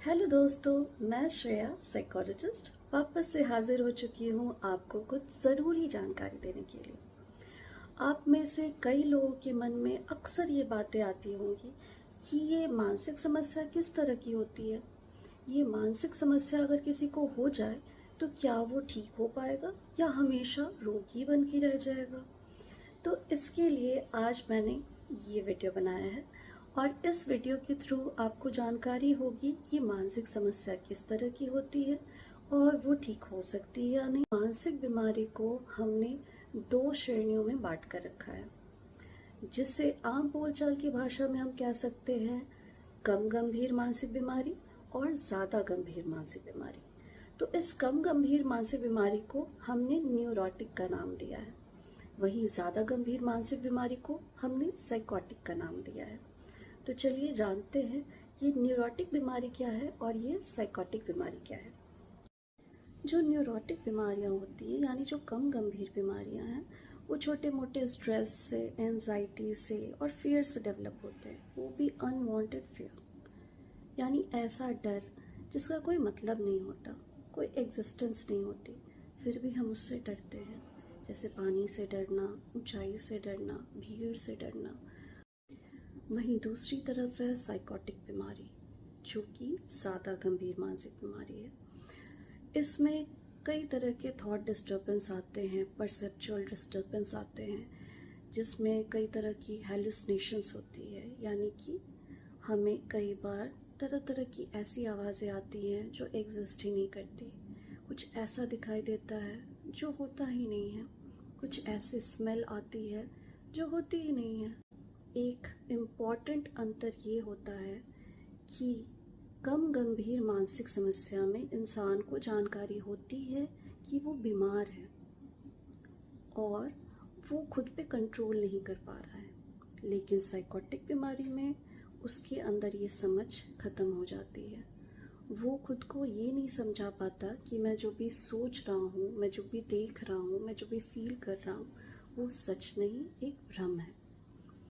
Hello दोस्तों, मैं Shreya psychologist वापस से हाजिर हो चुकी हूँ आपको कुछ ज़रूरी जानकारी देने के लिए। आप में से कई लोगों के मन में अक्सर ये बातें आती होंगी कि ये मानसिक समस्या किस तरह की होती है। ये मानसिक समस्या अगर किसी को हो जाए तो क्या वो ठीक हो पाएगा या हमेशा रोगी बन के रह जाएगा। तो इसके लिए आज मैंने ये वीडियो बनाया है और इस वीडियो के थ्रू आपको जानकारी होगी कि मानसिक समस्या किस तरह की होती है और वो ठीक हो सकती है या नहीं। मानसिक बीमारी को हमने दो श्रेणियों में बांट कर रखा है, जिससे आम बोलचाल की भाषा में हम कह सकते हैं कम गंभीर मानसिक बीमारी और ज़्यादा गंभीर मानसिक बीमारी। तो इस कम गंभीर मानसिक बीमारी को हमने न्यूरोटिक का नाम दिया है, वहीं ज़्यादा गंभीर मानसिक बीमारी को हमने साइकोटिक का नाम दिया है। तो चलिए जानते हैं ये न्यूरोटिक बीमारी क्या है और ये साइकोटिक बीमारी क्या है। जो न्यूरोटिक बीमारियां होती हैं यानी जो कम गंभीर बीमारियां हैं, वो छोटे मोटे स्ट्रेस से, एंजाइटी से और फियर से डेवलप होते हैं। वो भी अनवांटेड फियर, यानी ऐसा डर जिसका कोई मतलब नहीं होता, कोई एग्जिस्टेंस नहीं होती, फिर भी हम उससे डरते हैं। जैसे पानी से डरना, ऊंचाई से डरना, भीड़ से डरना। वहीं दूसरी तरफ है साइकोटिक बीमारी, जो कि ज़्यादा गंभीर मानसिक बीमारी है। इसमें कई तरह के थॉट डिस्टर्बेंस आते हैं, परसेप्चुअल डिस्टर्बेंस आते हैं, जिसमें कई तरह की हेलुसिनेशंस होती है, यानी कि हमें कई बार तरह तरह की ऐसी आवाज़ें आती हैं जो एग्जिस्ट ही नहीं करती। कुछ ऐसा दिखाई देता है जो होता ही नहीं है, कुछ ऐसी स्मेल आती है जो होती ही नहीं है। एक इम्पॉर्टेंट अंतर ये होता है कि कम गंभीर मानसिक समस्या में इंसान को जानकारी होती है कि वो बीमार है और वो खुद पे कंट्रोल नहीं कर पा रहा है, लेकिन साइकोटिक बीमारी में उसके अंदर ये समझ ख़त्म हो जाती है। वो खुद को ये नहीं समझा पाता कि मैं जो भी सोच रहा हूँ, मैं जो भी देख रहा हूँ, मैं जो भी फील कर रहा हूँ, वो सच नहीं, एक भ्रम है।